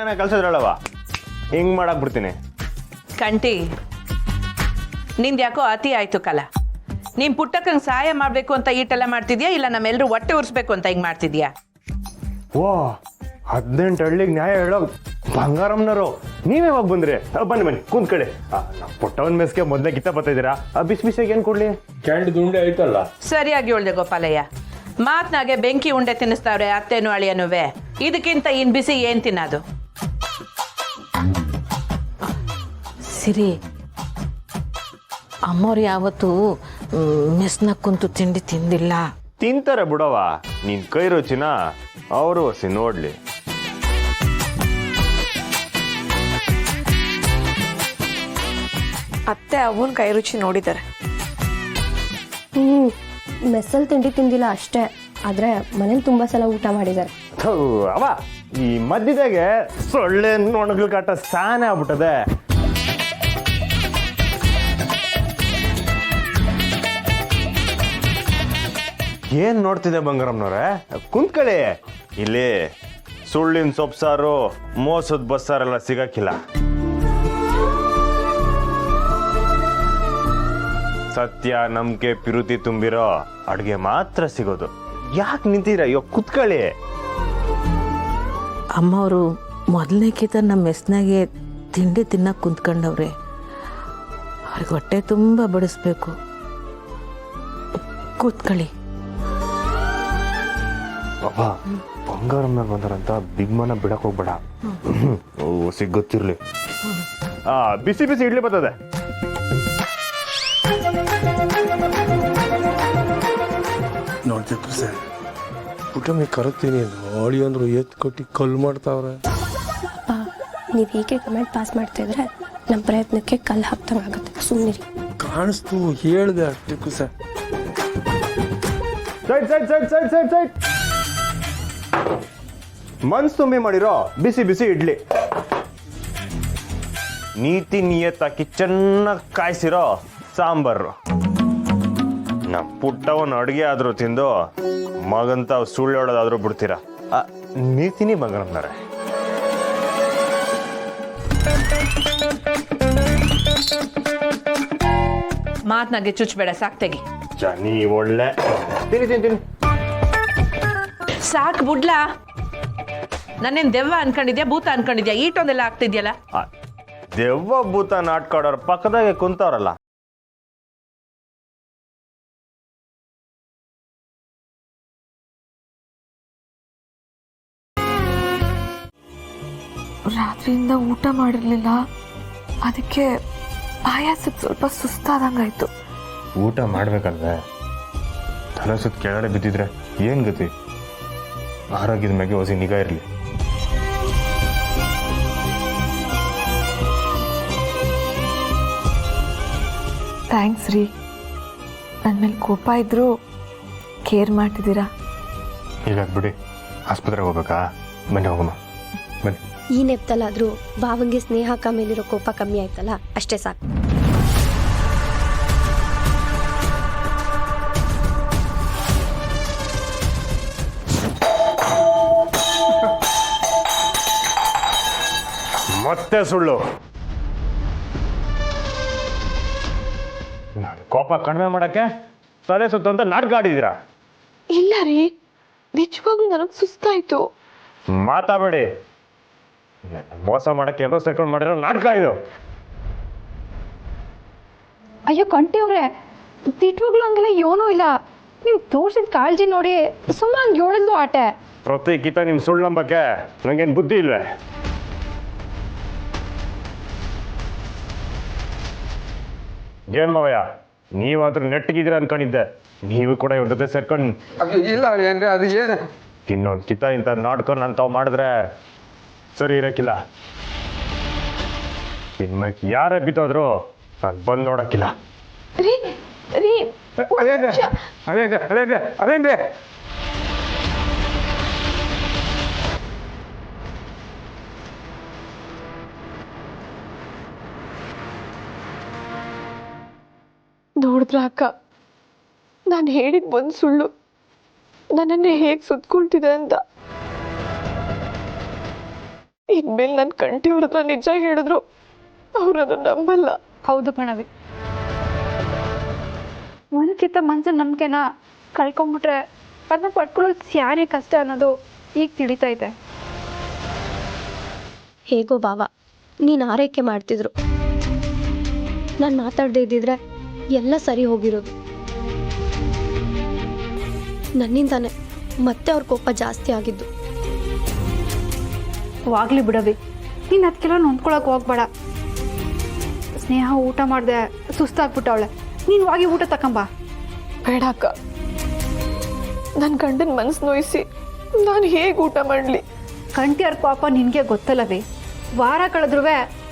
ತಾನೇ ಕಲ್ಸಿದ್ರಲ್ಲವ, ಹಿಂಗ್ ಮಾಡಕ್ ಬಿಡ್ತೀನಿ. ಕಂಟಿ, ನಿಂದು ಯಾಕೋ ಅತಿ ಆಯ್ತು ಕಲ. ನೀನ್ ಪುಟ್ಟಕ್ಕಂಗೆ ಸಹಾಯ ಮಾಡ್ಬೇಕು ಅಂತ ಈಟೆಲ್ಲ ಮಾಡ್ತಿದ್ಯಾ, ಇಲ್ಲ ನಮ್ಮೆಲ್ಲರೂ ಹೊಟ್ಟೆ ಉರ್ಸ್ಬೇಕು ಅಂತ ಹಿಂಗ್ ಮಾಡ್ತಿದ್ಯಾ? ಓ 18 ಹಳ್ಳಿಗೆ ನ್ಯಾಯ ಹೇಳೋ ಬಂಗಾರಮ್ಮನವರು ನೀವ್ ಯಾವಾಗ ಬಂದ್ರಿ? ಬನ್ನಿ ಬನ್ನಿ ಕೂತ್ಕೊಳ್ಳಿ. ನಮ್ಮ ಪುಟ್ಟವನ್ ಮೆಸ್ಗೆ ಮೊದ್ಲೇ ಗಿತ್ತ ಬರ್ತಿದ್ದೀರಾ? ಬಿಸಿ ಬಿಸಿಗೆ ಏನ್ ಕೊಡ್ಲಿ? ಕ್ಯಾಂಡ್ ಉಂಡೆ ಐತಲ್ಲ. ಸರಿಯಾಗಿ ಹೇಳ್ದೆ ಗೋಪಾಲಯ್ಯ. ಮಾತ್ನಾಗೆ ಬೆಂಕಿ ಉಂಡೆ ತಿನ್ನಿಸ್ತಾವ್ರೆ ಅತ್ತೇನು ಅಳಿಯನುವೆ. ಇದಕ್ಕಿಂತ ಇನ್ ಬಿಸಿ ಏನ್ ತಿನ್ನೋದು? ಸಿರಿ, ಅಮ್ಮವ್ರು ಯಾವತ್ತು ಮೆಸ್ನ ಕುಂತು ತಿಂಡಿ ತಿಂದಿಲ್ಲ. ತಿಂತಾರೆ ಬಿಡವ, ನಿನ್ ಕೈ ರುಚಿನ ಅವರು ಹೊಸಿ ನೋಡ್ಲಿ. ಅತ್ತೆ ಅವನ್ ಕೈ ರುಚಿ ನೋಡಿದ್ದಾರೆ. ಮೆಸ್ಸಲ್ಲಿ ತಿಂಡಿ ತಿಂದಿಲ್ಲ ಅಷ್ಟೇ, ಆದ್ರೆ ಮನೇಲಿ ತುಂಬಾ ಸಲ ಊಟ ಮಾಡಿದ್ದಾರೆ. ಅವ ಈ ಮಧ್ಯದಾಗೆ ಸೊಳ್ಳೆ ನೊಣಗಳು ಕಾಟ ಸಾನೆ ಆಗ್ಬಿಟ್ಟದೆ. ಏನ್ ನೋಡ್ತಿದೆ ಬಂಗಾರಮ್ಮನವ್ರೆ? ಕುಂತ್ಕೊಳ್ಳಿ. ಇಲ್ಲಿ ಸುಳ್ಳಿನ ಸೊಪ್ಸಾರು, ಮೋಸದ ಬಸ್ಸಾರೆಲ್ಲ ಸಿಗಕ್ಕಿಲ್ಲ. ಸತ್ಯ, ನಂಬಿಕೆ, ಪಿರುತಿ ತುಂಬಿರೋ ಅಡ್ಗೆ ಮಾತ್ರ ಸಿಗೋದು. ಯಾಕೆ ನಿಂತೀರ? ಇವಾಗ ಕುತ್ಕೊಳ್ಳಿ. ಅಮ್ಮವರು ಮೊದಲನೇಕಿತ ನಮ್ಮ ಮೆಸ್ನಾಗೆ ತಿಂಡಿ ತಿನ್ನಕ್ಕೆ ಕುಂತ್ಕೊಂಡವ್ರೆ. ಅವ್ರಿಗೆ ಹೊಟ್ಟೆ ತುಂಬ ಬಡಿಸ್ಬೇಕು. ಕೂತ್ಕೊಳ್ಳಿ. ಅಪ್ಪ, ಬಂಗಾರಮ್ಮನ ಬಂದಾರಂತ ಬಿಗ್ ಮನ ಬಿಡಕ್ ಹೋಗ್ಬೇಡ. ಸಿಗೊತ್ತಿರ್ಲಿ. ಬಿಸಿ ಬಿಸಿ ಇಡ್ಲಿ ಬರ್ತದೆ. ನೋಡ್ತಿಪ್ಪ ಸರ್, ಊಟ ಕರತೀನಿ ನೋಡಿ ಅಂದ್ರು ಎತ್ ಕೊಟ್ಟು ಕಲ್ಲು ಮಾಡ್ತಾವ್ರೆ. ನೀವು ಹೀಗೆ ಕಮೆಂಟ್ ಪಾಸ್ ಮಾಡ್ತಿದ್ರೆ ನಮ್ಮ ಪ್ರಯತ್ನಕ್ಕೆ ಕಲ್ಲು ಹಾಕ್ದಂಗಾಗುತ್ತೆ. ಸುಮ್ಮನಿರಿ. ಕಾಣಿಸ್ತು, ಹೇಳ್ದೆ ಅಷ್ಟಕ್ಕೂ ಸರ್. ಸೈಡ್ ಮನ್ಸ್ ತುಂಬಿ ಮಾಡಿರೋ ಬಿಸಿ ಬಿಸಿ ಇಡ್ಲಿ, ನೀತಿ ನಿಯತ್ತಾಕಿ ಚೆನ್ನಾಗಿ ಕಾಯಿಸಿರೋ ಸಾಂಬಾರು. ನಮ್ಮ ಪುಟ್ಟವನ್ ಅಡುಗೆ ಆದ್ರೂ ತಿಂದು ಮಗಂತ ಸುಳ್ಳು ಹೇಳೋದಾದ್ರೂ ಬಿಡ್ತೀರಾ? ನೀತಿನಿ ಬಂಗಾರಮ್ಮನವ್ರೆ. ಮಾತ್ನಾಗೆ ಚುಚ್ಬೇಡ, ಸಾಕ್ತೆಗಿ. ನೀ ಒಳ್ಳೆ ತಿನ್ನಿ. ಸಾಕ್ ಬುಡ್ಲಾ. ನನ್ನೇನ್ ದೆವ್ವ ಅನ್ಕೊಂಡಿದ್ಯಾ, ಭೂತ ಅನ್ಕೊಂಡಿದ್ಯಾ? ಈಟೊಂದೆಲ್ಲ ಆಗ್ತಿದ್ಯಲ್ಲ. ದೆವ್ವ ಭೂತ ನಾಟ್ಕಾಡೋರ್ ಪಕ್ಕದಾಗೆ ಕುಂತವ್ರಲ್ಲ. ರಾತ್ರಿಯಿಂದ ಊಟ ಮಾಡಿರ್ಲಿಲ್ಲ, ಅದಕ್ಕೆ ಆಯಾಸಕ್ಕೆ ಸ್ವಲ್ಪ ಸುಸ್ತಾದಂಗಾಯ್ತು. ಊಟ ಮಾಡ್ಬೇಕಲ್ವೇ? ತಲೆ ಸುತ್ತ ಕೆಳಗಡೆ ಬಿದ್ದಿದ್ರೆ ಏನ್ ಗತಿ? ಆರೋಗ್ಯದ ಮ್ಯಾಗೆ ಹೊಸಿ ನಿಗಾ ಇರಲಿ. ಥ್ಯಾಂಕ್ಸ್ ರೀ. ನನ್ನ ಮೇಲೆ ಕೋಪ ಇದ್ರು ಕೇರ್ ಮಾಡ್ತಿದ್ದೀರಾ. ಈಗ ಬಿಡಿ, ಆಸ್ಪತ್ರೆಗೆ ಹೋಗ್ಬೇಕಾ? ಬನ್ನಿ ಹೋಗಮ್ಮ, ಬನ್ನಿ. ಈ ನೆಪ್ತಲ್ಲಾದ್ರೂ ಭಾವಂಗೆ ಸ್ನೇಹಕ್ಕ ಮೇಲಿರೋ ಕೋಪ ಕಮ್ಮಿ ಆಯ್ತಲ್ಲ, ಅಷ್ಟೇ ಸಾಕು. ಮತ್ತೆ ಸುಳ್ಳು. ಕೋಪ ಕಡಿಮೆ ಮಾಡಕ್ಕೆ ತಲೆ ಸುತ್ತ ಅಂತ ನಾಟಕ ಆಡಿದ್ದೀರಾ? ಇಲ್ಲ ರೀ, ನಿಜವಾಗ್ಲೂ ನನಗೆ ಸುಸ್ತಾಯ್ತು. ಮಾತಾಬೇಡಿ. ಮೋಸ ಮಾಡಕ್ಕೆ ಎಲ್ಲೋ ಸೇರ್ಕೊಂಡು ಮಾಡಿರೋ ನಾಟಕ ಇದು. ಅಯ್ಯೋ ಕಂಟಿ ಅವ್ರೆ, ತಿಟ್ವಾಗ್ಲೂ ಹಂಗೆಲ್ಲ ಏನೂ ಇಲ್ಲ. ನೀವು ತೋರಿಸಿದ ಕಾಳಜಿ ನೋಡಿ ಸುಮ್ಮನೆ ಹಂಗೆ ಹೇಳಿದ್ಲು ಆಟೆ. ಪ್ರತಿ ಕಿತ ನಿಮ್ ಸುಳ್ಳು ನಂಬಕ್ಕೆ ನಂಗೇನು ಬುದ್ಧಿ ಇಲ್ವೇ? ಏನ್ ಮಾವಯ್ಯ, ನೀವಾದ್ರೂ ನೆಟ್ಟಿಗಿದ್ದೀರ ಅನ್ಕೊಂಡಿದ್ದೆ. ನೀವು ಕೂಡ ಇವ್ರ ಜೊತೆ ಸೇರ್ಕೊಂಡು ಇಲ್ಲ ಏನ್ರಿ, ಅದು ಏನು ಇನ್ನೊಂದು ಕಿತ ಇಂಥ ನಾಟಕ ನಾನು ತಾವು ಮಾಡಿದ್ರೆ ಸರಿ ಇರಕ್ಕಿಲ್ಲ. ಇನ್ಮೇಲೆ ಯಾರೇ ಬಿತ್ತೋದ್ರು ನಾನು ಬಂದು ನೋಡಕ್ಕಿಲ್ಲ. ರೀ ರೀ ಅದೇನ್ರಿ ನೋಡಿದ್ರ ಅಕ್ಕ, ನಾನು ಹೇಳಿದ ಒಂದು ಸುಳ್ಳು ನನ್ನನ್ನೇ ಹೇಗೆ ಸುತ್ಕೊಳ್ತಿದೆ ಅಂತ. ಇನ್ಮೇಲೆ ನನ್ನ ಕಂಠಿ ಅವ್ರ ಹತ್ರ ನಿಜ ಹೇಳಿದ್ರು ಅವ್ರು ಅದನ್ನ ನಂಬಲ್ಲ. ಹೌದು ಕಣವಿ, ಒಂದ್ಕಿಂತ ಮನ್ಸಿನ ನಂಬಿಕೆನ ಕಳ್ಕೊಂಬಿಟ್ರೆ ಅದನ್ನ ಪಡ್ಕೊಳ್ಳೋದು ಯಾರೇ ಕಷ್ಟ ಅನ್ನೋದು ಈಗ ತಿಳಿತೈತೆ. ಹೇಗೋ ಬಾವ ನೀನು ಆರೈಕೆ ಮಾಡ್ತಿದ್ರು, ನಾನು ಮಾತಾಡದೇ ಇದ್ದಿದ್ರೆ ಎಲ್ಲ ಸರಿ ಹೋಗಿರೋದು. ನನ್ನಿಂದಾನೆ ಮತ್ತೆ ಅವ್ರ ಕೋಪ ಜಾಸ್ತಿ ಆಗಿದ್ದು. ವಾಗ್ಲಿ ಬಿಡವಿ, ನೀನು ಅದಕ್ಕೆಲ್ಲ ನೊಂದ್ಕೊಳಕ್ಕೆ ಹೋಗ್ಬೇಡ. ಸ್ನೇಹ ಊಟ ಮಾಡಿದೆ ಸುಸ್ತಾಗ್ಬಿಟ್ಟವಳೆ, ನೀನು ಹೋಗಿ ಊಟ ತಕೊಂಬ. ಬೇಡ ಅಕ್ಕ, ನನ್ನ ಗಂಡನ ಮನಸ್ಸು ನೋಯಿಸಿ ನಾನು ಹೇಗೆ ಊಟ ಮಾಡಲಿ? ಕಂಟಿಯವ್ರ ಕೋಪ ನಿನಗೆ ಗೊತ್ತಲ್ಲವೇ, ವಾರ ಕಳೆದ್ರೂ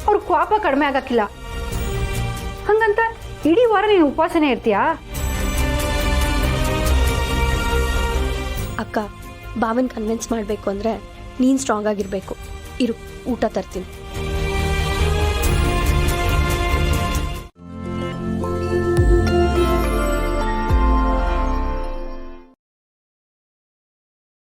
ಅವ್ರ ಕೋಪ ಕಡಿಮೆ ಆಗಕ್ಕಿಲ್ಲ. ಹಂಗಂತ ಇಡೀ ವಾರ ನೀನು ಉಪವಾಸನೆ ಇರ್ತೀಯಾ? ಅಕ್ಕ, ಬಾವನ್ ಕನ್ವಿನ್ಸ್ ಮಾಡಬೇಕು ಅಂದರೆ ನೀನು ಸ್ಟ್ರಾಂಗ್ ಆಗಿರಬೇಕು. ಇರು, ಊಟ ತರ್ತೀನಿ.